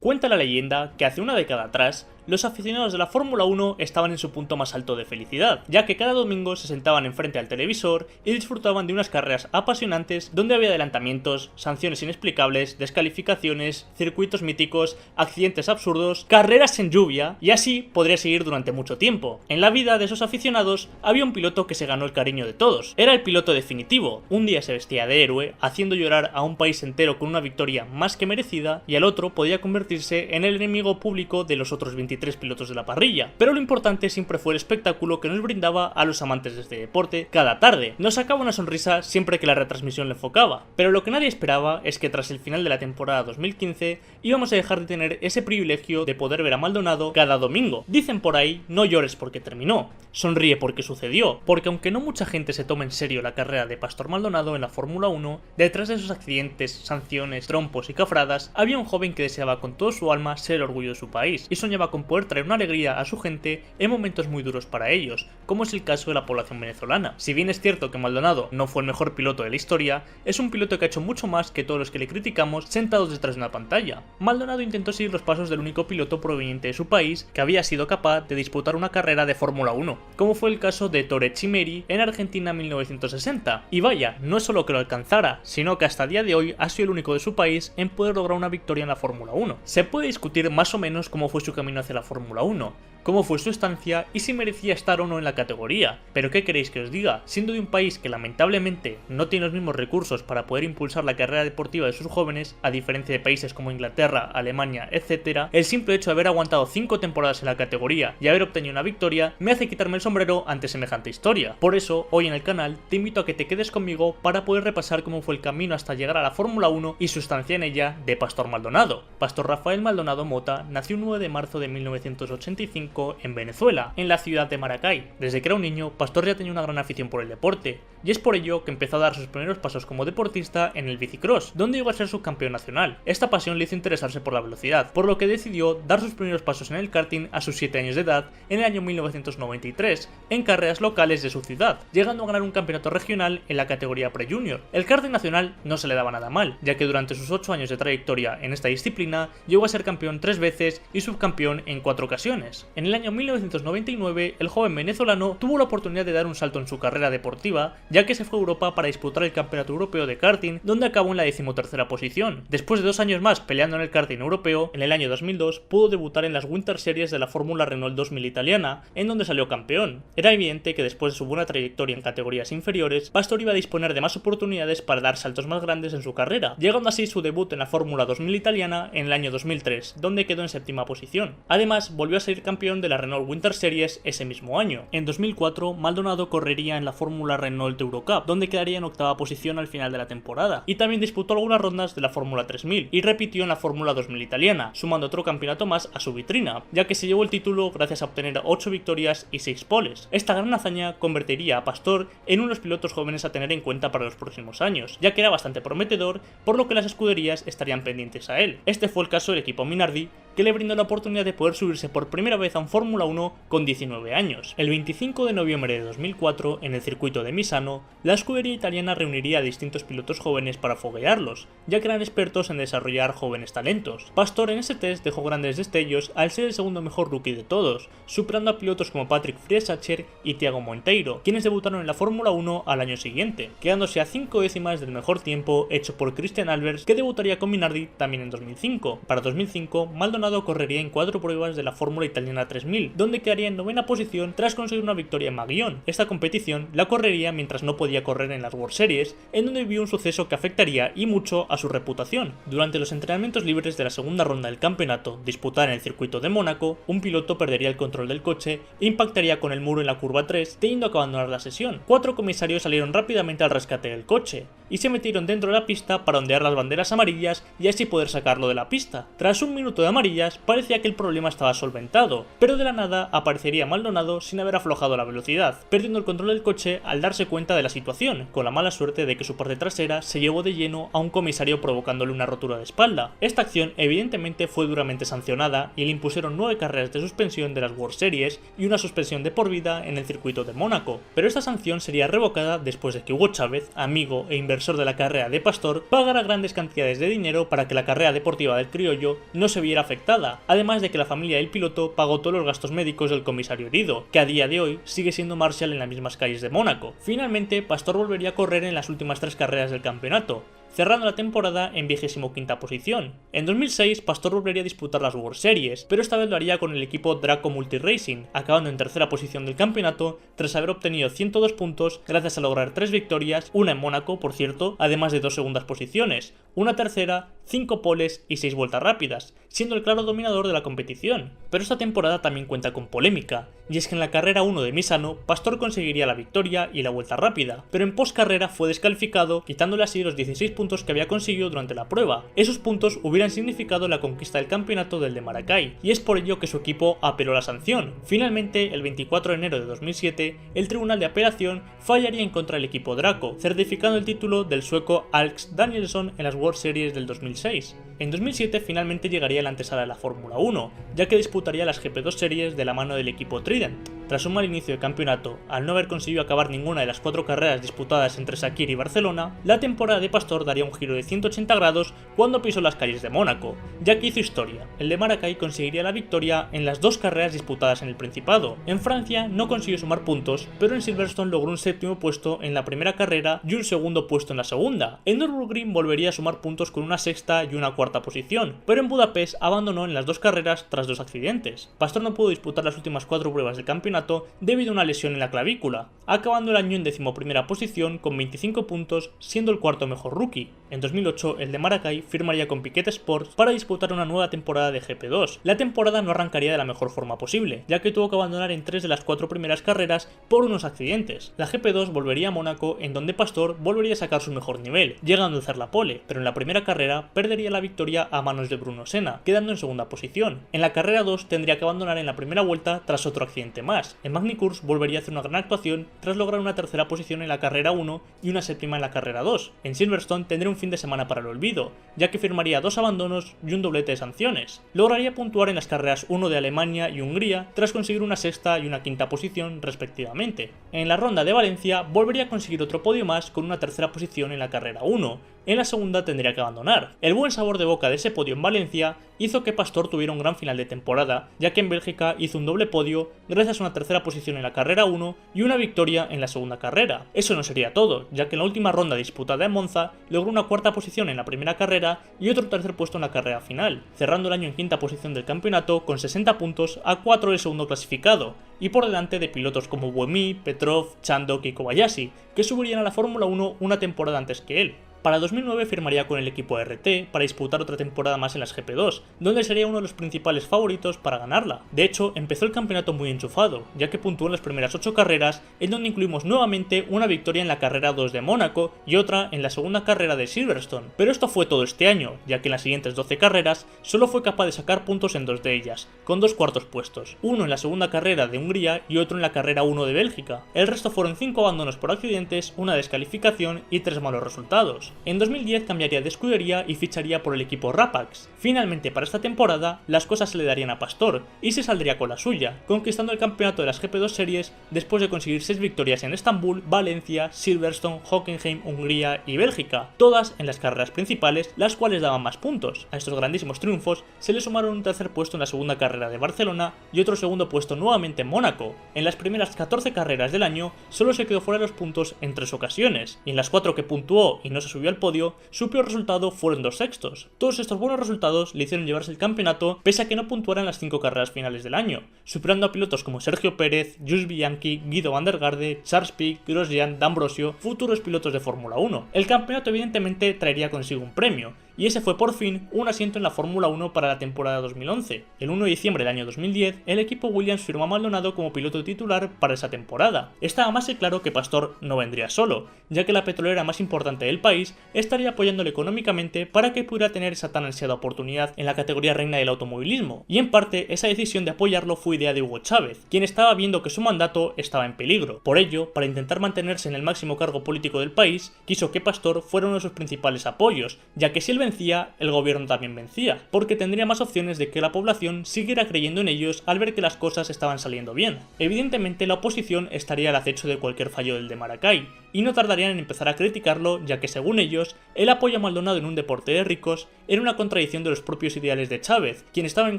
Cuenta la leyenda que hace una década atrás, los aficionados de la Fórmula 1 estaban en su punto más alto de felicidad, ya que cada domingo se sentaban enfrente al televisor y disfrutaban de unas carreras apasionantes donde había adelantamientos, sanciones inexplicables, descalificaciones, circuitos míticos, accidentes absurdos, carreras en lluvia, y así podría seguir durante mucho tiempo. En la vida de esos aficionados había un piloto que se ganó el cariño de todos. Era el piloto definitivo. Un día se vestía de héroe, haciendo llorar a un país entero con una victoria más que merecida, y al otro podía convertirse en el enemigo público de los otros 23 pilotos de la parrilla. Pero lo importante siempre fue el espectáculo que nos brindaba a los amantes de este deporte cada tarde. Nos sacaba una sonrisa siempre que la retransmisión le enfocaba. Pero lo que nadie esperaba es que tras el final de la temporada 2015 íbamos a dejar de tener ese privilegio de poder ver a Maldonado cada domingo. Dicen por ahí, no llores porque terminó, sonríe porque sucedió, porque aunque no mucha gente se tome en serio la carrera de Pastor Maldonado en la Fórmula 1, detrás de esos accidentes, sanciones, trompos y cafradas, había un joven que deseaba con todo su alma ser el orgullo de su país y soñaba con poder traer una alegría a su gente en momentos muy duros para ellos, como es el caso de la población venezolana. Si bien es cierto que Maldonado no fue el mejor piloto de la historia, es un piloto que ha hecho mucho más que todos los que le criticamos sentados detrás de una pantalla. Maldonado intentó seguir los pasos del único piloto proveniente de su país que había sido capaz de disputar una carrera de Fórmula 1, como fue el caso de Ettore Cimeri en Argentina en 1960. Y vaya, no es solo que lo alcanzara, sino que hasta el día de hoy ha sido el único de su país en poder lograr una victoria en la Fórmula 1. Se puede discutir más o menos cómo fue su camino hacia la Fórmula 1, cómo fue su estancia y si merecía estar o no en la categoría. Pero ¿qué queréis que os diga? Siendo de un país que lamentablemente no tiene los mismos recursos para poder impulsar la carrera deportiva de sus jóvenes, a diferencia de países como Inglaterra, Alemania, etc., el simple hecho de haber aguantado 5 temporadas en la categoría y haber obtenido una victoria me hace quitarme el sombrero ante semejante historia. Por eso, hoy en el canal te invito a que te quedes conmigo para poder repasar cómo fue el camino hasta llegar a la Fórmula 1 y su estancia en ella de Pastor Maldonado. Pastor Rafael Maldonado Mota nació el 9 de marzo de 1985 en Venezuela, en la ciudad de Maracay. Desde que era un niño, Pastor ya tenía una gran afición por el deporte, y es por ello que empezó a dar sus primeros pasos como deportista en el bicicross, donde iba a ser subcampeón nacional. Esta pasión le hizo interesarse por la velocidad, por lo que decidió dar sus primeros pasos en el karting a sus 7 años de edad en el año 1993, en carreras locales de su ciudad, llegando a ganar un campeonato regional en la categoría pre-junior. El karting nacional no se le daba nada mal, ya que durante sus 8 años de trayectoria en esta disciplina llegó a ser campeón 3 veces y subcampeón en 4 ocasiones. En el año 1999, el joven venezolano tuvo la oportunidad de dar un salto en su carrera deportiva, ya que se fue a Europa para disputar el Campeonato Europeo de Karting, donde acabó en la 13ª posición. Después de 2 años más peleando en el karting europeo, en el año 2002 pudo debutar en las Winter Series de la Fórmula Renault 2000 italiana, en donde salió campeón. Era evidente que después de su buena trayectoria en categorías inferiores, Pastor iba a disponer de más oportunidades para dar saltos más grandes en su carrera, llegando así su debut en la Fórmula 2000 italiana en el año 2003, donde quedó en 7ª posición. Además, volvió a ser campeón de la Renault Winter Series ese mismo año. En 2004, Maldonado correría en la Fórmula Renault Eurocup, donde quedaría en 8ª posición al final de la temporada, y también disputó algunas rondas de la Fórmula 3000 y repitió en la Fórmula 2000 italiana, sumando otro campeonato más a su vitrina, ya que se llevó el título gracias a obtener 8 victorias y 6 poles. Esta gran hazaña convertiría a Pastor en uno de los pilotos jóvenes a tener en cuenta para los próximos años, ya que era bastante prometedor, por lo que las escuderías estarían pendientes a él. Este fue el caso del equipo Minardi, que le brindó la oportunidad de poder subirse por primera vez a un Fórmula 1 con 19 años. El 25 de noviembre de 2004, en el circuito de Misano, la escudería italiana reuniría a distintos pilotos jóvenes para foguearlos, ya que eran expertos en desarrollar jóvenes talentos. Pastor en ese test dejó grandes destellos al ser el segundo mejor rookie de todos, superando a pilotos como Patrick Friesacher y Thiago Monteiro, quienes debutaron en la Fórmula 1 al año siguiente, quedándose a 5 décimas del mejor tiempo hecho por Christian Albers, que debutaría con Minardi también en 2005. Para 2005, Maldonado correría en 4 pruebas de la Fórmula Italiana 3000, donde quedaría en 9ª posición tras conseguir una victoria en Magione. Esta competición la correría mientras no podía correr en las World Series, en donde vivió un suceso que afectaría y mucho a su reputación. Durante los entrenamientos libres de la segunda ronda del campeonato, disputada en el circuito de Mónaco, un piloto perdería el control del coche e impactaría con el muro en la curva 3, teniendo que abandonar la sesión. 4 comisarios salieron rápidamente al rescate del coche y se metieron dentro de la pista para ondear las banderas amarillas y así poder sacarlo de la pista. Tras un minuto de amarillas, parecía que el problema estaba solventado, pero de la nada aparecería Maldonado sin haber aflojado la velocidad, perdiendo el control del coche al darse cuenta de la situación, con la mala suerte de que su parte trasera se llevó de lleno a un comisario provocándole una rotura de espalda. Esta acción evidentemente fue duramente sancionada y le impusieron 9 carreras de suspensión de las World Series y una suspensión de por vida en el circuito de Mónaco, pero esta sanción sería revocada después de que Hugo Chávez, amigo e inversor inversor de la carrera de Pastor, pagara grandes cantidades de dinero para que la carrera deportiva del criollo no se viera afectada, además de que la familia del piloto pagó todos los gastos médicos del comisario herido, que a día de hoy sigue siendo Marshall en las mismas calles de Mónaco. Finalmente, Pastor volvería a correr en las últimas 3 carreras del campeonato, cerrando la temporada en 25ª posición. En 2006, Pastor volvería a disputar las World Series, pero esta vez lo haría con el equipo Draco Multi Racing, acabando en tercera posición del campeonato tras haber obtenido 102 puntos gracias a lograr 3 victorias, una en Mónaco, por cierto, además de 2 segundas posiciones, una tercera, 5 poles y 6 vueltas rápidas, siendo el claro dominador de la competición. Pero esta temporada también cuenta con polémica, y es que en la carrera 1 de Misano, Pastor conseguiría la victoria y la vuelta rápida, pero en postcarrera fue descalificado, quitándole así los 16 puntos que había conseguido durante la prueba. Esos puntos hubieran significado la conquista del campeonato del de Maracay, y es por ello que su equipo apeló la sanción. Finalmente, el 24 de enero de 2007, el tribunal de apelación fallaría en contra del equipo Draco, certificando el título del sueco Alex Danielsson en las World Series del 2006. En 2007 finalmente llegaría la antesala de la Fórmula 1, ya que disputaría las GP2 Series de la mano del equipo Trident. Tras un mal inicio de campeonato, al no haber conseguido acabar ninguna de las 4 carreras disputadas entre Sakir y Barcelona, la temporada de Pastor daría un giro de 180 grados cuando pisó las calles de Mónaco, ya que hizo historia. El de Maracay conseguiría la victoria en las 2 carreras disputadas en el Principado. En Francia no consiguió sumar puntos, pero en Silverstone logró un 7º puesto en la primera carrera y un 2º puesto en la segunda. En Nürburgring volvería a sumar puntos con una 6ª y una 4ª posición, pero en Budapest abandonó en las 2 carreras tras 2 accidentes. Pastor no pudo disputar las últimas 4 pruebas del campeonato debido a una lesión en la clavícula, acabando el año en 11ª posición con 25 puntos, siendo el 4º mejor rookie. En 2008, el de Maracay firmaría con Piquet Sports para disputar una nueva temporada de GP2. La temporada no arrancaría de la mejor forma posible, ya que tuvo que abandonar en 3 de las 4 primeras carreras por unos accidentes. La GP2 volvería a Mónaco, en donde Pastor volvería a sacar su mejor nivel, llegando a hacer la pole, pero en la primera carrera perdería la victoria a manos de Bruno Senna, quedando en segunda posición. En la carrera 2 tendría que abandonar en la primera vuelta tras otro accidente más. En Magny-Cours volvería a hacer una gran actuación tras lograr una tercera posición en la carrera 1 y una 7ª en la carrera 2. En Silverstone tendría un fin de semana para el olvido, ya que firmaría 2 abandonos y un doblete de sanciones. Lograría puntuar en las carreras 1 de Alemania y Hungría tras conseguir una 6ª y una 5ª posición respectivamente. En la ronda de Valencia volvería a conseguir otro podio más con una tercera posición en la carrera 1. En la segunda tendría que abandonar. El buen sabor de boca de ese podio en Valencia hizo que Pastor tuviera un gran final de temporada, ya que en Bélgica hizo un doble podio gracias a una tercera posición en la carrera 1 y una victoria en la segunda carrera. Eso no sería todo, ya que en la última ronda disputada en Monza logró una 4ª posición en la primera carrera y otro tercer puesto en la carrera final, cerrando el año en 5ª posición del campeonato con 60 puntos a 4 del segundo clasificado, y por delante de pilotos como Buemi, Petrov, Chandok y Kobayashi, que subirían a la Fórmula 1 una temporada antes que él. Para 2009 firmaría con el equipo RT para disputar otra temporada más en las GP2, donde sería uno de los principales favoritos para ganarla. De hecho, empezó el campeonato muy enchufado, ya que puntuó en las primeras 8 carreras, en donde incluimos nuevamente una victoria en la carrera 2 de Mónaco y otra en la segunda carrera de Silverstone. Pero esto fue todo este año, ya que en las siguientes 12 carreras solo fue capaz de sacar puntos en 2 de ellas, con 2 cuartos puestos, uno en la segunda carrera de Hungría y otro en la carrera 1 de Bélgica. El resto fueron 5 abandonos por accidentes, una descalificación y 3 malos resultados. En 2010 cambiaría de escudería y ficharía por el equipo Rapax. Finalmente para esta temporada las cosas se le darían a Pastor y se saldría con la suya, conquistando el campeonato de las GP2 Series después de conseguir 6 victorias en Estambul, Valencia, Silverstone, Hockenheim, Hungría y Bélgica, todas en las carreras principales, las cuales daban más puntos. A estos grandísimos triunfos se le sumaron un tercer puesto en la segunda carrera de Barcelona y otro segundo puesto nuevamente en Mónaco. En las primeras 14 carreras del año solo se quedó fuera de los puntos en 3 ocasiones, y en las 4 que puntuó y no se subió al podio, su peor resultado fueron 2 sextos. Todos estos buenos resultados le hicieron llevarse el campeonato pese a que no puntuara en las 5 carreras finales del año, superando a pilotos como Sergio Pérez, Jules Bianchi, Guido van der Garde, Charles Pic, Grosjean, D'Ambrosio, futuros pilotos de Fórmula 1. El campeonato evidentemente traería consigo un premio, y ese fue por fin un asiento en la Fórmula 1 para la temporada 2011. El 1 de diciembre del año 2010, el equipo Williams firmó a Maldonado como piloto titular para esa temporada. Estaba más que claro que Pastor no vendría solo, ya que la petrolera más importante del país estaría apoyándole económicamente para que pudiera tener esa tan ansiada oportunidad en la categoría reina del automovilismo, y en parte esa decisión de apoyarlo fue idea de Hugo Chávez, quien estaba viendo que su mandato estaba en peligro. Por ello, para intentar mantenerse en el máximo cargo político del país, quiso que Pastor fuera uno de sus principales apoyos, ya que si él vencía, el gobierno también vencía, porque tendría más opciones de que la población siguiera creyendo en ellos al ver que las cosas estaban saliendo bien. Evidentemente la oposición estaría al acecho de cualquier fallo del de Maracay, y no tardarían en empezar a criticarlo, ya que según ellos, el apoyo a Maldonado en un deporte de ricos era una contradicción de los propios ideales de Chávez, quien estaba en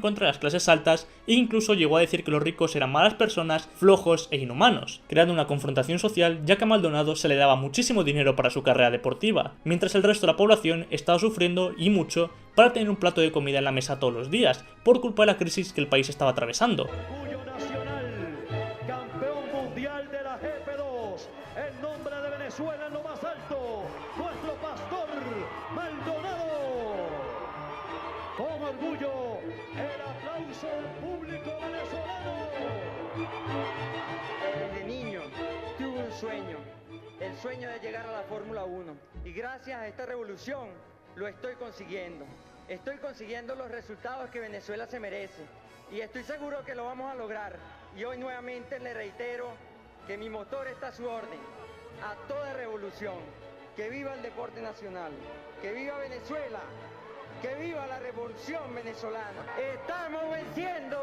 contra de las clases altas e incluso llegó a decir que los ricos eran malas personas, flojos e inhumanos, creando una confrontación social, ya que a Maldonado se le daba muchísimo dinero para su carrera deportiva, mientras el resto de la población estaba sufriendo y mucho para tener un plato de comida en la mesa todos los días, por culpa de la crisis que el país estaba atravesando. Orgullo nacional, campeón mundial de la GP2, el nombre de Venezuela en lo más alto, nuestro pastor Maldonado. Con orgullo, el aplauso del público venezolano. Desde niño tuve un sueño, el sueño de llegar a la Fórmula 1, y gracias a esta revolución lo estoy consiguiendo. Estoy consiguiendo los resultados que Venezuela se merece y estoy seguro que lo vamos a lograr. Y hoy nuevamente le reitero que mi motor está a su orden, a toda revolución. Que viva el deporte nacional, que viva Venezuela, que viva la revolución venezolana. ¡Estamos venciendo!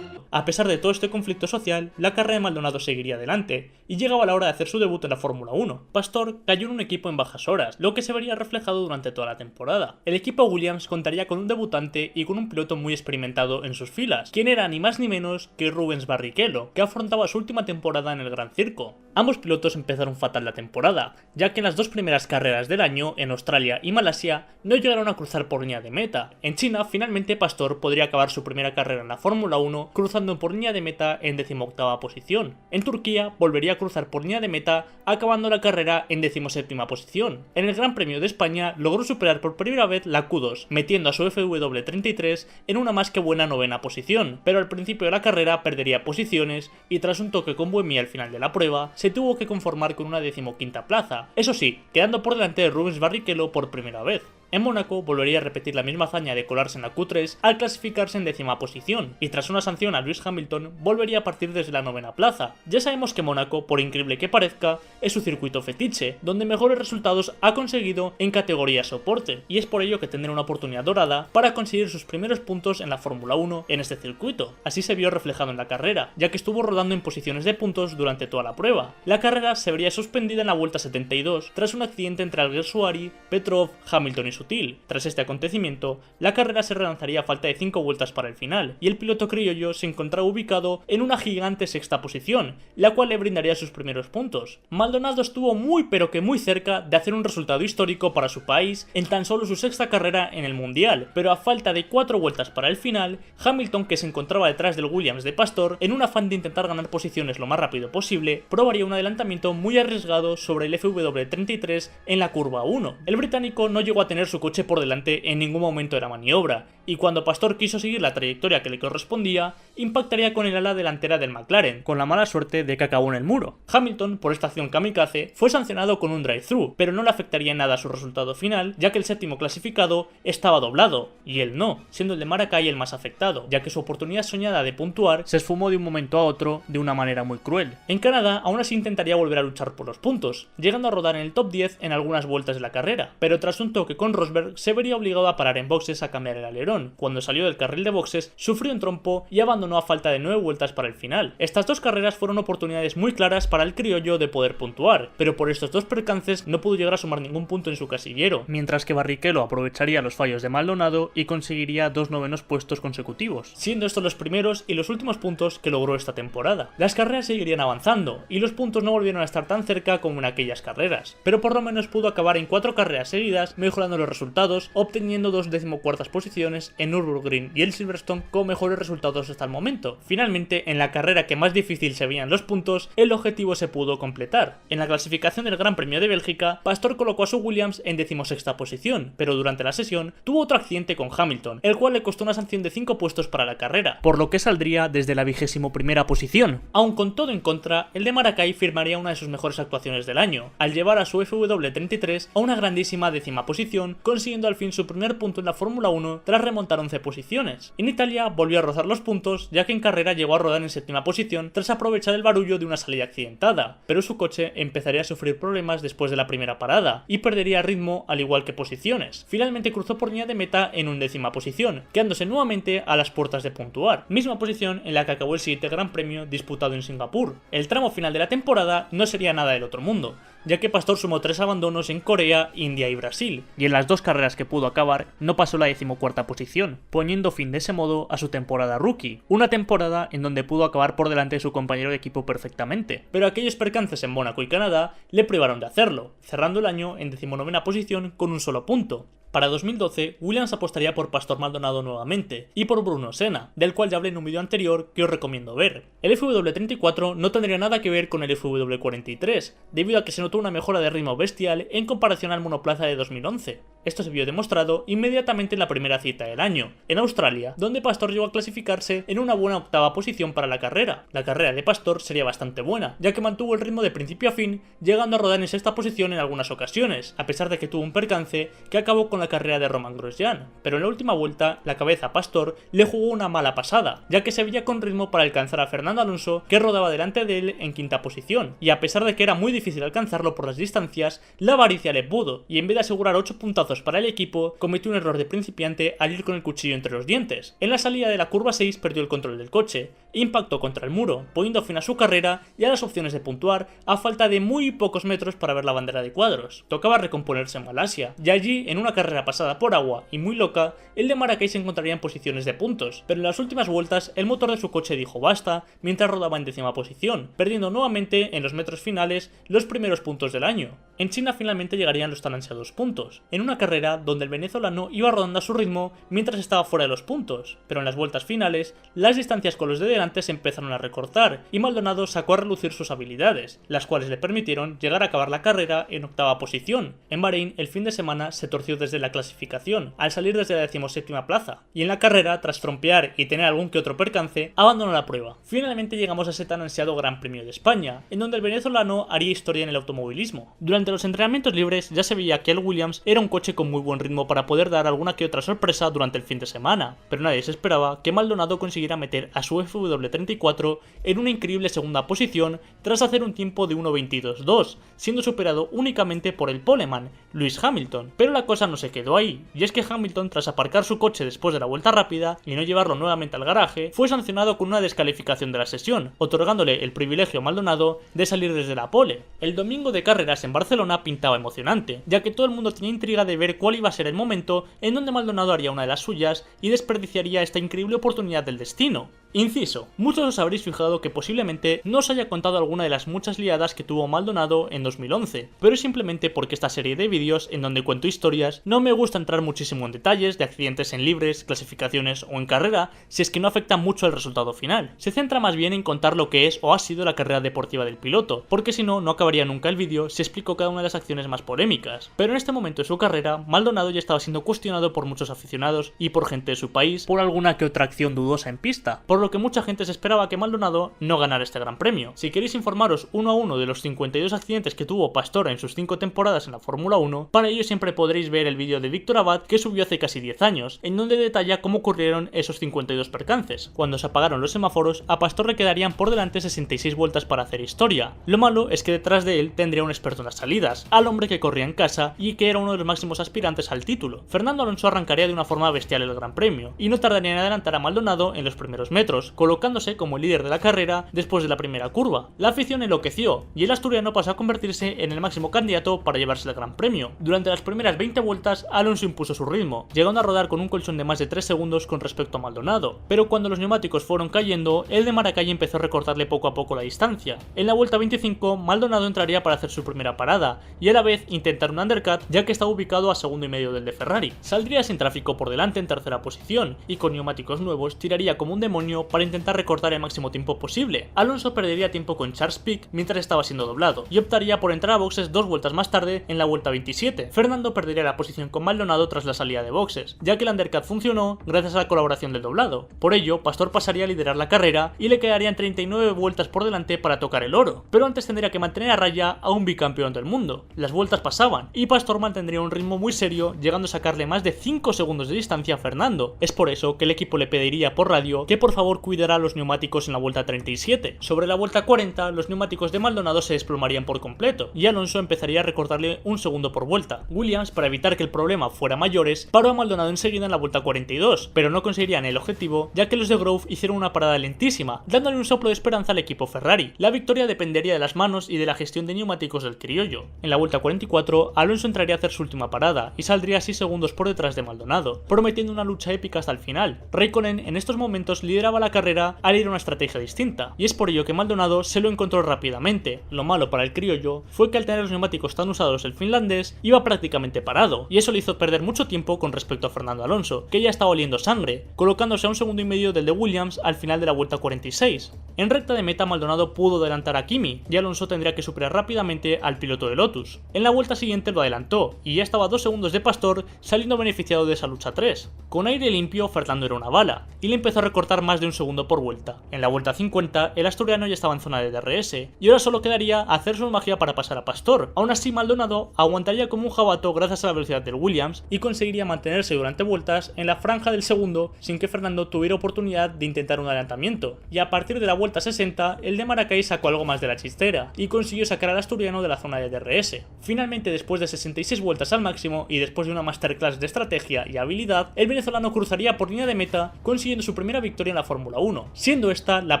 A pesar de todo este conflicto social, la carrera de Maldonado seguiría adelante, y llegaba la hora de hacer su debut en la Fórmula 1. Pastor cayó en un equipo en bajas horas, lo que se vería reflejado durante toda la temporada. El equipo Williams contaría con un debutante y con un piloto muy experimentado en sus filas, quien era ni más ni menos que Rubens Barrichello, que afrontaba su última temporada en el Gran Circo. Ambos pilotos empezaron fatal la temporada, ya que en las dos primeras carreras del año, en Australia y Malasia, no llegaron a cruzar por línea de meta. En China, finalmente Pastor podría acabar su primera carrera en la Fórmula 1 cruzando por línea de meta en 18ª posición. En Turquía volvería a cruzar por línea de meta acabando la carrera en 17ª posición. En el Gran Premio de España logró superar por primera vez la Q2, metiendo a su FW33 en una más que buena 9ª posición, pero al principio de la carrera perdería posiciones y tras un toque con Buemi al final de la prueba, se tuvo que conformar con una 15ª plaza, eso sí, quedando por delante de Rubens Barrichello por primera vez. En Mónaco volvería a repetir la misma hazaña de colarse en la Q3 al clasificarse en 10ª posición, y tras una sanción a Lewis Hamilton volvería a partir desde la 9ª plaza. Ya sabemos que Mónaco, por increíble que parezca, es su circuito fetiche, donde mejores resultados ha conseguido en categoría soporte, y es por ello que tendrá una oportunidad dorada para conseguir sus primeros puntos en la Fórmula 1 en este circuito. Así se vio reflejado en la carrera, ya que estuvo rodando en posiciones de puntos durante toda la prueba. La carrera se vería suspendida en la vuelta 72 tras un accidente entre Alguersuari, Petrov, Hamilton y Sutil. Tras este acontecimiento, la carrera se relanzaría a falta de 5 vueltas para el final, y el piloto criollo se encontraba ubicado en una gigante 6ª posición, la cual le brindaría sus primeros puntos. Maldonado estuvo muy pero que muy cerca de hacer un resultado histórico para su país en tan solo su 6ª carrera en el Mundial, pero a falta de 4 vueltas para el final, Hamilton, que se encontraba detrás del Williams de Pastor, en un afán de intentar ganar posiciones lo más rápido posible, probaría un adelantamiento muy arriesgado sobre el FW33 en la curva 1. El británico no llegó a tener su coche por delante en ningún momento de la maniobra, y cuando Pastor quiso seguir la trayectoria que le correspondía, impactaría con el ala delantera del McLaren, con la mala suerte de que acabó en el muro. Hamilton, por esta acción kamikaze, fue sancionado con un drive-thru, pero no le afectaría en nada a su resultado final, ya que el séptimo clasificado estaba doblado, y él no, siendo el de Maracay el más afectado, ya que su oportunidad soñada de puntuar se esfumó de un momento a otro de una manera muy cruel. En Canadá, aún así intentaría volver a luchar por los puntos, llegando a rodar en el top 10 en algunas vueltas de la carrera, pero tras un toque con Rosberg se vería obligado a parar en boxes a cambiar el alerón. Cuando salió del carril de boxes, sufrió un trompo y abandonó a falta de 9 vueltas para el final. Estas dos carreras fueron oportunidades muy claras para el criollo de poder puntuar, pero por estos dos percances no pudo llegar a sumar ningún punto en su casillero, mientras que Barrichello aprovecharía los fallos de Maldonado y conseguiría 2 novenos puestos consecutivos, siendo estos los primeros y los últimos puntos que logró esta temporada. Las carreras seguirían avanzando, y los puntos no volvieron a estar tan cerca como en aquellas carreras, pero por lo menos pudo acabar en 4 carreras seguidas, mejorando los resultados, obteniendo 2 14ª posiciones en Nürburgring y el Silverstone con mejores resultados hasta el momento. Finalmente, en la carrera que más difícil se veían los puntos, el objetivo se pudo completar. En la clasificación del Gran Premio de Bélgica, Pastor colocó a su Williams en 16ª posición, pero durante la sesión tuvo otro accidente con Hamilton, el cual le costó una sanción de 5 puestos para la carrera, por lo que saldría desde la 21ª posición. Aun con todo en contra, el de Maracay firmaría una de sus mejores actuaciones del año, al llevar a su FW33 a una grandísima 10ª posición, consiguiendo al fin su primer punto en la Fórmula 1 tras remontar 11 posiciones. En Italia volvió a rozar los puntos, ya que en carrera llegó a rodar en 7ª posición tras aprovechar el barullo de una salida accidentada, pero su coche empezaría a sufrir problemas después de la primera parada y perdería ritmo al igual que posiciones. Finalmente cruzó por línea de meta en 11ª posición, quedándose nuevamente a las puertas de puntuar, misma posición en la que acabó el siguiente Gran Premio disputado en Singapur. El tramo final de la temporada no sería nada del otro mundo, ya que Pastor sumó 3 abandonos en Corea, India y Brasil, y en las 2 carreras que pudo acabar no pasó la 14ª posición, poniendo fin de ese modo a su temporada rookie, una temporada en donde pudo acabar por delante de su compañero de equipo perfectamente, pero aquellos percances en Mónaco y Canadá le privaron de hacerlo, cerrando el año en 19ª posición con un solo punto. Para 2012, Williams apostaría por Pastor Maldonado nuevamente, y por Bruno Senna, del cual ya hablé en un vídeo anterior que os recomiendo ver. El FW34 no tendría nada que ver con el FW43, debido a que se notó una mejora de ritmo bestial en comparación al monoplaza de 2011. Esto se vio demostrado inmediatamente en la primera cita del año, en Australia, donde Pastor llegó a clasificarse en una buena 8ª posición para la carrera. La carrera de Pastor sería bastante buena, ya que mantuvo el ritmo de principio a fin, llegando a rodar en 6ª posición en algunas ocasiones, a pesar de que tuvo un percance que acabó con la carrera de Romain Grosjean, pero en la última vuelta la cabeza a Pastor le jugó una mala pasada, ya que se veía con ritmo para alcanzar a Fernando Alonso, que rodaba delante de él en 5ª posición, y a pesar de que era muy difícil alcanzarlo por las distancias, la avaricia le pudo, y en vez de asegurar 8 puntazos para el equipo, cometió un error de principiante al ir con el cuchillo entre los dientes. En la salida de la curva 6 perdió el control del coche, impactó contra el muro, poniendo fin a su carrera y a las opciones de puntuar a falta de muy pocos metros para ver la bandera de cuadros. Tocaba recomponerse en Malasia, y allí, en una carrera pasada por agua y muy loca, el de Maracay se encontraría en posiciones de puntos, pero en las últimas vueltas el motor de su coche dijo basta mientras rodaba en 10ª posición, perdiendo nuevamente en los metros finales los primeros puntos del año. En China finalmente llegarían los tan ansiados puntos, en una carrera donde el venezolano iba rodando a su ritmo mientras estaba fuera de los puntos, pero en las vueltas finales las distancias con los de delante se empezaron a recortar y Maldonado sacó a relucir sus habilidades, las cuales le permitieron llegar a acabar la carrera en 8ª posición. En Bahrein el fin de semana se torció desde la clasificación, al salir desde la 17ª plaza, y en la carrera, tras trompear y tener algún que otro percance, abandonó la prueba. Finalmente llegamos a ese tan ansiado Gran Premio de España, en donde el venezolano haría historia en el automovilismo. Durante los entrenamientos libres ya se veía que el Williams era un coche con muy buen ritmo para poder dar alguna que otra sorpresa durante el fin de semana, pero nadie se esperaba que Maldonado consiguiera meter a su FW34 en una increíble 2ª posición tras hacer un tiempo de 1.22.2, siendo superado únicamente por el poleman, Lewis Hamilton. Pero la cosa no se quedó ahí, y es que Hamilton, tras aparcar su coche después de la vuelta rápida y no llevarlo nuevamente al garaje, fue sancionado con una descalificación de la sesión, otorgándole el privilegio a Maldonado de salir desde la pole. El domingo de carreras en Barcelona pintaba emocionante, ya que todo el mundo tenía intriga de ver cuál iba a ser el momento en donde Maldonado haría una de las suyas y desperdiciaría esta increíble oportunidad del destino. Inciso, muchos os habréis fijado que posiblemente no os haya contado alguna de las muchas liadas que tuvo Maldonado en 2011, pero es simplemente porque esta serie de vídeos en donde cuento historias no me gusta entrar muchísimo en detalles de accidentes en libres, clasificaciones o en carrera, si es que no afecta mucho al resultado final. Se centra más bien en contar lo que es o ha sido la carrera deportiva del piloto, porque si no, no acabaría nunca el vídeo si explico cada una de las acciones más polémicas. Pero en este momento de su carrera, Maldonado ya estaba siendo cuestionado por muchos aficionados y por gente de su país por alguna que otra acción dudosa en pista, por lo que mucha gente se esperaba que Maldonado no ganara este Gran Premio. Si queréis informaros uno a uno de los 52 accidentes que tuvo Pastor en sus 5 temporadas en la Fórmula 1, para ello siempre podréis ver el vídeo de Víctor Abad que subió hace casi 10 años, en donde detalla cómo ocurrieron esos 52 percances. Cuando se apagaron los semáforos, a Pastor le quedarían por delante 66 vueltas para hacer historia. Lo malo es que detrás de él tendría un experto en las salidas, al hombre que corría en casa y que era uno de los máximos aspirantes al título. Fernando Alonso arrancaría de una forma bestial el Gran Premio, y no tardaría en adelantar a Maldonado en los primeros metros, colocándose como el líder de la carrera después de la primera curva. La afición enloqueció, y el asturiano pasó a convertirse en el máximo candidato para llevarse el Gran Premio. Durante las primeras 20 vueltas, Alonso impuso su ritmo, llegando a rodar con un colchón de más de 3 segundos con respecto a Maldonado, pero cuando los neumáticos fueron cayendo, el de Maracay empezó a recortarle poco a poco la distancia. En la vuelta 25, Maldonado entraría para hacer su primera parada, y a la vez intentar un undercut, ya que estaba ubicado a 2,5 segundos del de Ferrari. Saldría sin tráfico por delante en tercera posición, y con neumáticos nuevos tiraría como un demonio 1 para intentar recortar el máximo tiempo posible. Alonso perdería tiempo con Charles Pic mientras estaba siendo doblado y optaría por entrar a boxes 2 vueltas más tarde en la vuelta 27. Fernando perdería la posición con Maldonado tras la salida de boxes, ya que el undercut funcionó gracias a la colaboración del doblado. Por ello, Pastor pasaría a liderar la carrera y le quedarían 39 vueltas por delante para tocar el oro, pero antes tendría que mantener a raya a un bicampeón del mundo. Las vueltas pasaban y Pastor mantendría un ritmo muy serio, llegando a sacarle más de 5 segundos de distancia a Fernando. Es por eso que el equipo le pediría por radio que por favor cuidara los neumáticos en la vuelta 37. Sobre la vuelta 40, los neumáticos de Maldonado se desplomarían por completo y Alonso empezaría a recortarle un segundo por vuelta. Williams, para evitar que el problema fuera mayores, paró a Maldonado enseguida en la vuelta 42, pero no conseguirían el objetivo, ya que los de Grove hicieron una parada lentísima, dándole un soplo de esperanza al equipo Ferrari. La victoria dependería de las manos y de la gestión de neumáticos del criollo. En la vuelta 44, Alonso entraría a hacer su última parada y saldría 6 segundos por detrás de Maldonado, prometiendo una lucha épica hasta el final. Raikkonen en estos momentos lideraba la carrera al ir a una estrategia distinta, y es por ello que Maldonado se lo encontró rápidamente. Lo malo para el criollo fue que al tener los neumáticos tan usados el finlandés iba prácticamente parado, y eso le hizo perder mucho tiempo con respecto a Fernando Alonso, que ya estaba oliendo sangre, colocándose a 1,5 segundos del de Williams al final de la vuelta 46. En recta de meta Maldonado pudo adelantar a Kimi, y Alonso tendría que superar rápidamente al piloto de Lotus. En la vuelta siguiente lo adelantó, y ya estaba a 2 segundos de Pastor, saliendo beneficiado de esa lucha 3. Con aire limpio, Fernando era una bala, y le empezó a recortar más de 1 segundo por vuelta. En la vuelta 50, el asturiano ya estaba en zona de DRS, y ahora solo quedaría hacer su magia para pasar a Pastor. Aún así, Maldonado aguantaría como un jabato gracias a la velocidad del Williams, y conseguiría mantenerse durante vueltas en la franja del segundo sin que Fernando tuviera oportunidad de intentar un adelantamiento, y a partir de la vuelta 60, el de Maracay sacó algo más de la chistera, y consiguió sacar al asturiano de la zona de DRS. Finalmente, después de 66 vueltas al máximo, y después de una masterclass de estrategia y habilidad, el venezolano cruzaría por línea de meta, consiguiendo su primera victoria en la Fórmula 1, siendo esta la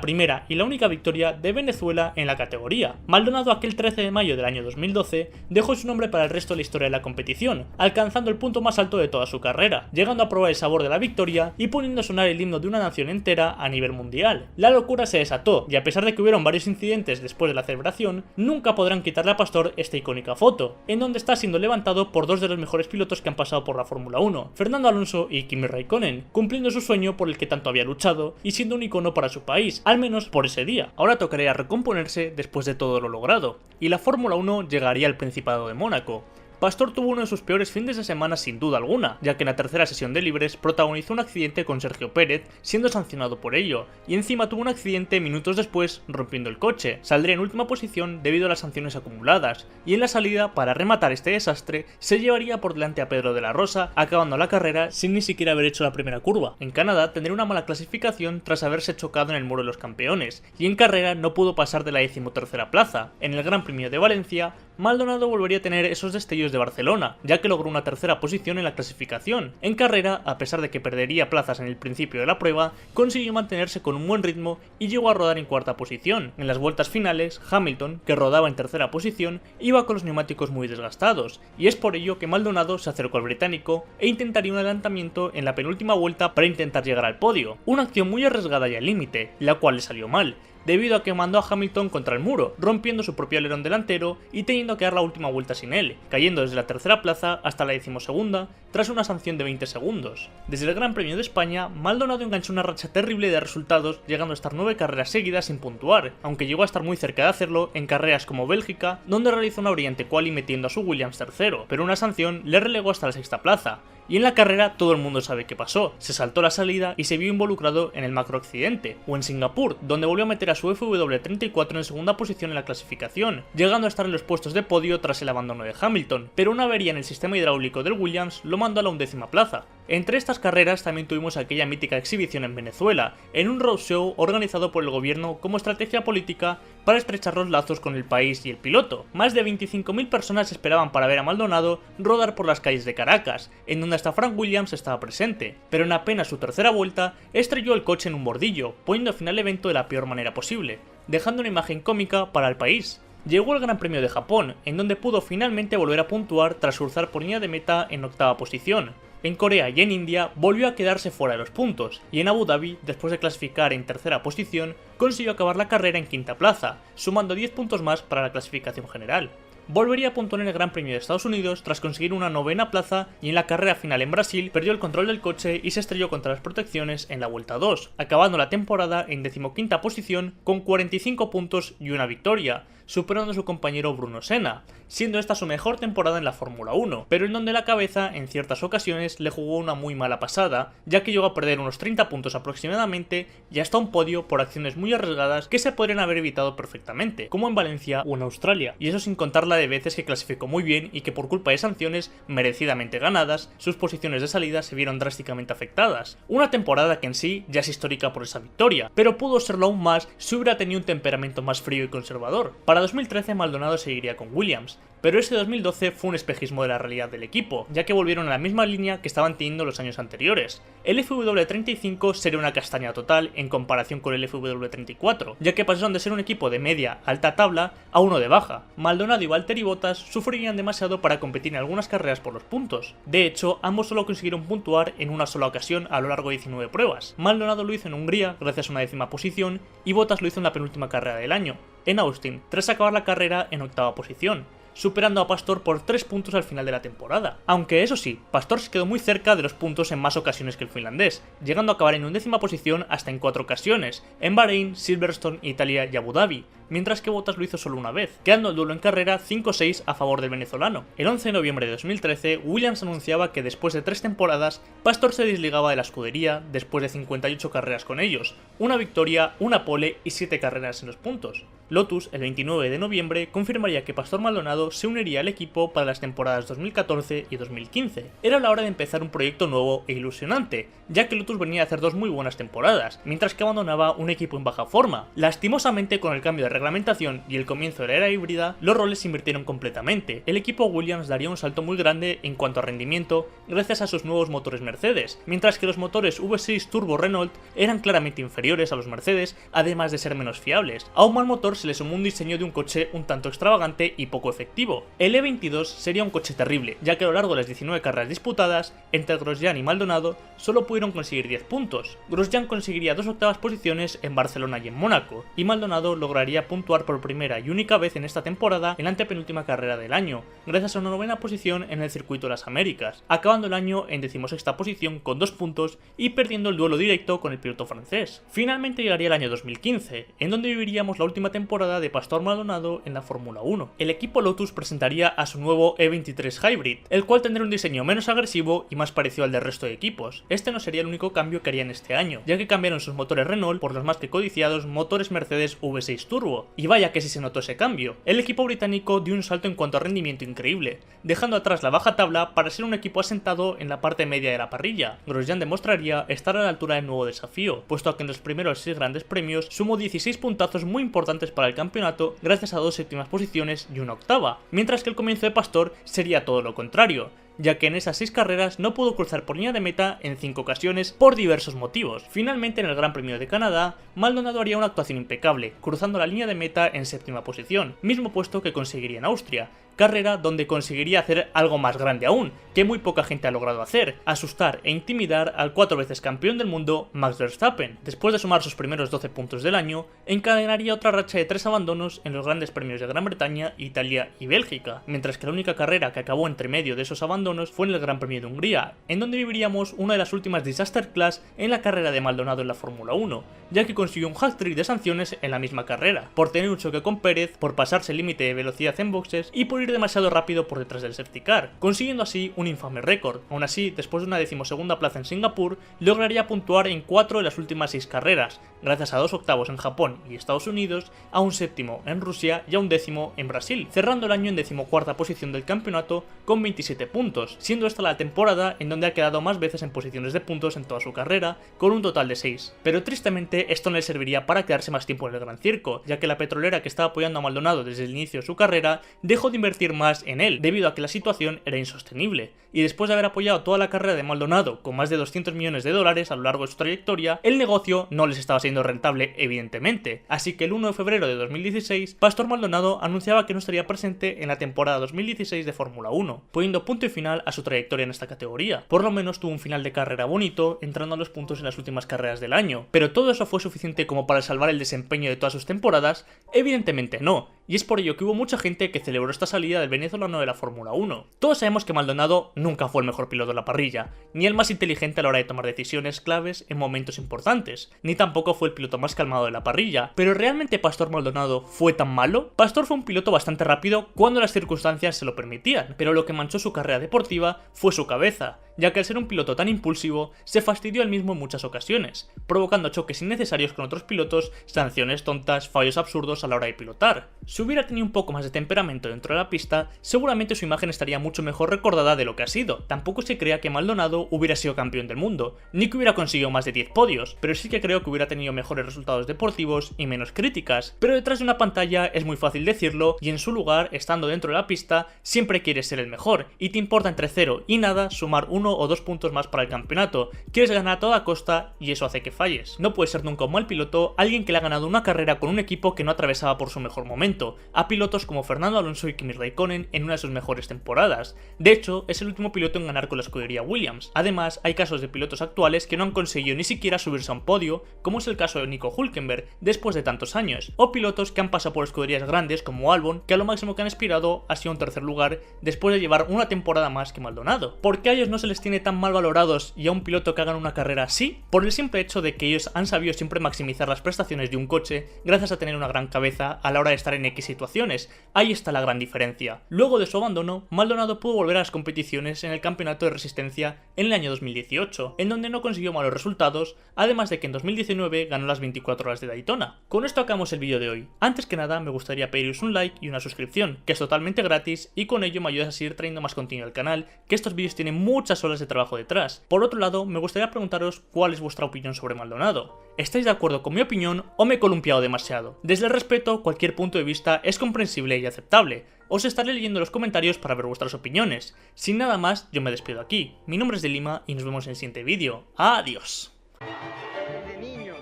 primera y la única victoria de Venezuela en la categoría. Maldonado aquel 13 de mayo del año 2012 dejó su nombre para el resto de la historia de la competición, alcanzando el punto más alto de toda su carrera, llegando a probar el sabor de la victoria y poniendo a sonar el himno de una nación entera a nivel mundial. La locura se desató, y a pesar de que hubieron varios incidentes después de la celebración, nunca podrán quitarle a Pastor esta icónica foto, en donde está siendo levantado por dos de los mejores pilotos que han pasado por la Fórmula 1, Fernando Alonso y Kimi Raikkonen, cumpliendo su sueño por el que tanto había luchado y siendo un icono para su país, al menos por ese día. Ahora tocaría recomponerse después de todo lo logrado, y la Fórmula 1 llegaría al Principado de Mónaco. Pastor tuvo uno de sus peores fines de semana sin duda alguna, ya que en la tercera sesión de libres protagonizó un accidente con Sergio Pérez, siendo sancionado por ello, y encima tuvo un accidente minutos después rompiendo el coche. Saldría en última posición debido a las sanciones acumuladas, y en la salida, para rematar este desastre, se llevaría por delante a Pedro de la Rosa, acabando la carrera sin ni siquiera haber hecho la primera curva. En Canadá tendría una mala clasificación tras haberse chocado en el muro de los campeones, y en carrera no pudo pasar de la 13ª plaza. En el Gran Premio de Valencia, Maldonado volvería a tener esos destellos de Barcelona, ya que logró una tercera posición en la clasificación. En carrera, a pesar de que perdería plazas en el principio de la prueba, consiguió mantenerse con un buen ritmo y llegó a rodar en cuarta posición. En las vueltas finales, Hamilton, que rodaba en tercera posición, iba con los neumáticos muy desgastados, y es por ello que Maldonado se acercó al británico e intentaría un adelantamiento en la penúltima vuelta para intentar llegar al podio. Una acción muy arriesgada y al límite, la cual le salió mal, debido a que mandó a Hamilton contra el muro, rompiendo su propio alerón delantero y teniendo que dar la última vuelta sin él, cayendo desde la tercera plaza hasta la 12ª tras una sanción de 20 segundos. Desde el Gran Premio de España, Maldonado enganchó una racha terrible de resultados, llegando a estar 9 carreras seguidas sin puntuar, aunque llegó a estar muy cerca de hacerlo en carreras como Bélgica, donde realizó una brillante quali metiendo a su Williams tercero, pero una sanción le relegó hasta la 6ª plaza. Y en la carrera todo el mundo sabe qué pasó, se saltó la salida y se vio involucrado en el macro accidente, o en Singapur, donde volvió a meter a su FW34 en segunda posición en la clasificación, llegando a estar en los puestos de podio tras el abandono de Hamilton, pero una avería en el sistema hidráulico del Williams lo mandó a la 11ª plaza. Entre estas carreras también tuvimos aquella mítica exhibición en Venezuela, en un roadshow organizado por el gobierno como estrategia política para estrechar los lazos con el país y el piloto. Más de 25.000 personas esperaban para ver a Maldonado rodar por las calles de Caracas, en donde hasta Frank Williams estaba presente, pero en apenas su tercera vuelta estrelló el coche en un bordillo, poniendo fin al evento de la peor manera posible, dejando una imagen cómica para el país. Llegó el Gran Premio de Japón, en donde pudo finalmente volver a puntuar tras cruzar por línea de meta en 8ª posición. En Corea y en India volvió a quedarse fuera de los puntos, y en Abu Dhabi, después de clasificar en tercera posición, consiguió acabar la carrera en 5ª plaza, sumando 10 puntos más para la clasificación general. volvería a puntuar en el Gran Premio de Estados Unidos tras conseguir una 9ª plaza, y en la carrera final en Brasil perdió el control del coche y se estrelló contra las protecciones en la vuelta 2, acabando la temporada en 15ª posición con 45 puntos y una victoria, superando a su compañero Bruno Senna, siendo esta su mejor temporada en la Fórmula 1, pero en donde la cabeza en ciertas ocasiones le jugó una muy mala pasada, ya que llegó a perder unos 30 puntos aproximadamente y hasta un podio por acciones muy arriesgadas que se podrían haber evitado perfectamente, como en Valencia o en Australia, y eso sin contar la de veces que clasificó muy bien y que por culpa de sanciones merecidamente ganadas, sus posiciones de salida se vieron drásticamente afectadas. Una temporada que en sí ya es histórica por esa victoria, pero pudo serlo aún más si hubiera tenido un temperamento más frío y conservador. Para 2013 Maldonado seguiría con Williams, pero ese 2012 fue un espejismo de la realidad del equipo, ya que volvieron a la misma línea que estaban teniendo los años anteriores. El FW35 sería una castaña total en comparación con el FW34, ya que pasaron de ser un equipo de media alta tabla a uno de baja. Maldonado y Valtteri Bottas sufrirían demasiado para competir en algunas carreras por los puntos. De hecho, ambos solo consiguieron puntuar en una sola ocasión a lo largo de 19 pruebas. Maldonado lo hizo en Hungría gracias a una 10ª posición y Bottas lo hizo en la penúltima carrera del año, en Austin, tras acabar la carrera en 8ª posición, superando a Pastor por 3 puntos al final de la temporada. Aunque eso sí, Pastor se quedó muy cerca de los puntos en más ocasiones que el finlandés, llegando a acabar en 11ª posición hasta en 4 ocasiones, en Bahrein, Silverstone, Italia y Abu Dhabi, mientras que Bottas lo hizo solo una vez, quedando el duelo en carrera 5-6 a favor del venezolano. El 11 de noviembre de 2013, Williams anunciaba que después de 3 temporadas, Pastor se desligaba de la escudería después de 58 carreras con ellos, una victoria, una pole y 7 carreras en los puntos. Lotus, el 29 de noviembre, confirmaría que Pastor Maldonado se uniría al equipo para las temporadas 2014 y 2015. Era la hora de empezar un proyecto nuevo e ilusionante, ya que Lotus venía a hacer 2 muy buenas temporadas, mientras que abandonaba un equipo en baja forma. Lastimosamente, con el cambio de reglamentación y el comienzo de la era híbrida, los roles se invirtieron completamente. El equipo Williams daría un salto muy grande en cuanto a rendimiento gracias a sus nuevos motores Mercedes, mientras que los motores V6 Turbo Renault eran claramente inferiores a los Mercedes, además de ser menos fiables. A un mal motor se le sumó un diseño de un coche un tanto extravagante y poco efectivo. El E22 sería un coche terrible, ya que a lo largo de las 19 carreras disputadas, entre Grosjean y Maldonado, solo pudieron conseguir 10 puntos. Grosjean conseguiría 2 octavas posiciones en Barcelona y en Mónaco, y Maldonado lograría puntuar por primera y única vez en esta temporada en la antepenúltima carrera del año, gracias a una 9ª posición en el Circuito de las Américas, acabando el año en 16ª posición con 2 puntos y perdiendo el duelo directo con el piloto francés. Finalmente llegaría el año 2015, en donde viviríamos la última temporada de Pastor Maldonado en la Fórmula 1. El equipo Lotus presentaría a su nuevo E23 Hybrid, el cual tendría un diseño menos agresivo y más parecido al del resto de equipos. Este no sería el único cambio que harían este año, ya que cambiaron sus motores Renault por los más que codiciados motores Mercedes V6 Turbo, y vaya que sí se notó ese cambio. El equipo británico dio un salto en cuanto a rendimiento increíble, dejando atrás la baja tabla para ser un equipo asentado en la parte media de la parrilla. Grosjean demostraría estar a la altura del nuevo desafío, puesto que en los primeros 6 grandes premios sumó 16 puntazos muy importantes para el campeonato gracias a 2 séptimas posiciones y una octava, mientras que el comienzo de Pastor sería todo lo contrario, ya que en esas 6 carreras no pudo cruzar por línea de meta en 5 ocasiones por diversos motivos. Finalmente, en el Gran Premio de Canadá, Maldonado haría una actuación impecable, cruzando la línea de meta en 7ª posición, mismo puesto que conseguiría en Austria, carrera donde conseguiría hacer algo más grande aún, que muy poca gente ha logrado hacer: asustar e intimidar al 4 veces campeón del mundo Max Verstappen. Después de sumar sus primeros 12 puntos del año, encadenaría otra racha de 3 abandonos en los grandes premios de Gran Bretaña, Italia y Bélgica, mientras que la única carrera que acabó entre medio de esos abandonos fue en el Gran Premio de Hungría, en donde viviríamos una de las últimas disaster class en la carrera de Maldonado en la Fórmula 1, ya que consiguió un hat-trick de sanciones en la misma carrera, por tener un choque con Pérez, por pasarse el límite de velocidad en boxes y por ir demasiado rápido por detrás del safety car, consiguiendo así un infame récord. Aún así, después de una 12ª plaza en Singapur, lograría puntuar en 4 de las últimas 6 carreras, gracias a 2 octavos en Japón y Estados Unidos, a un 7º en Rusia y a un 10º en Brasil, cerrando el año en 14ª posición del campeonato con 27 puntos, siendo esta la temporada en donde ha quedado más veces en posiciones de puntos en toda su carrera, con un total de 6. Pero tristemente esto no le serviría para quedarse más tiempo en el Gran Circo, ya que la petrolera que estaba apoyando a Maldonado desde el inicio de su carrera dejó de invertir más en él, debido a que la situación era insostenible, y después de haber apoyado toda la carrera de Maldonado con más de 200 millones de dólares a lo largo de su trayectoria, el negocio no les estaba siendo rentable, evidentemente. Así que el 1 de febrero de 2016, Pastor Maldonado anunciaba que no estaría presente en la temporada 2016 de Fórmula 1, poniendo punto y final a su trayectoria en esta categoría. Por lo menos tuvo un final de carrera bonito, entrando a los puntos en las últimas carreras del año, pero ¿todo eso fue suficiente como para salvar el desempeño de todas sus temporadas? Evidentemente no, y es por ello que hubo mucha gente que celebró esta salida del venezolano de la Fórmula 1. Todos sabemos que Maldonado nunca fue el mejor piloto de la parrilla, ni el más inteligente a la hora de tomar decisiones claves en momentos importantes, ni tampoco fue el piloto más calmado de la parrilla, pero ¿realmente Pastor Maldonado fue tan malo? Pastor fue un piloto bastante rápido cuando las circunstancias se lo permitían, pero lo que manchó su carrera deportiva fue su cabeza, ya que al ser un piloto tan impulsivo, se fastidió él mismo en muchas ocasiones, provocando choques innecesarios con otros pilotos, sanciones tontas, fallos absurdos a la hora de pilotar. Si hubiera tenido un poco más de temperamento dentro de la pista, seguramente su imagen estaría mucho mejor recordada de lo que ha sido. Tampoco se crea que Maldonado hubiera sido campeón del mundo, ni que hubiera conseguido más de 10 podios, pero sí que creo que hubiera tenido mejores resultados deportivos y menos críticas. Pero detrás de una pantalla es muy fácil decirlo, y en su lugar, estando dentro de la pista, siempre quieres ser el mejor, y te importa entre 0 y nada sumar 1 o 2 puntos más para el campeonato. Quieres ganar a toda costa y eso hace que falles. No puede ser nunca un mal piloto alguien que le ha ganado una carrera con un equipo que no atravesaba por su mejor momento, a pilotos como Fernando Alonso y Kimi Raikkonen en una de sus mejores temporadas. De hecho, es el último piloto en ganar con la escudería Williams. Además, hay casos de pilotos actuales que no han conseguido ni siquiera subirse a un podio, como es el caso de Nico Hülkenberg después de tantos años, o pilotos que han pasado por escuderías grandes como Albon, que a lo máximo que han aspirado ha sido un tercer lugar después de llevar una temporada más que Maldonado. ¿Por qué a ellos no se les tiene tan mal valorados y a un piloto que hagan una carrera así? Por el simple hecho de que ellos han sabido siempre maximizar las prestaciones de un coche gracias a tener una gran cabeza a la hora de estar en X situaciones. Ahí está la gran diferencia. Luego de su abandono, Maldonado pudo volver a las competiciones en el campeonato de resistencia en el año 2018, en donde no consiguió malos resultados, además de que en 2019 ganó las 24 horas de Daytona. Con esto acabamos el vídeo de hoy. Antes que nada, me gustaría pediros un like y una suscripción, que es totalmente gratis y con ello me ayudas a seguir trayendo más contenido al canal, que estos vídeos tienen muchas horas de trabajo detrás. Por otro lado, me gustaría preguntaros cuál es vuestra opinión sobre Maldonado. ¿Estáis de acuerdo con mi opinión o me he columpiado demasiado? Desde el respeto, cualquier punto de vista es comprensible y aceptable. Os estaré leyendo los comentarios para ver vuestras opiniones. Sin nada más, yo me despido aquí. Mi nombre es de Lima y nos vemos en el siguiente vídeo. ¡Adiós! Desde niño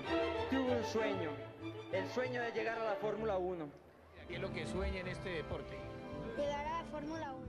tuve un sueño, el sueño de llegar a la Fórmula 1. ¿Qué es lo que sueña en este deporte? Llegar a la Fórmula 1.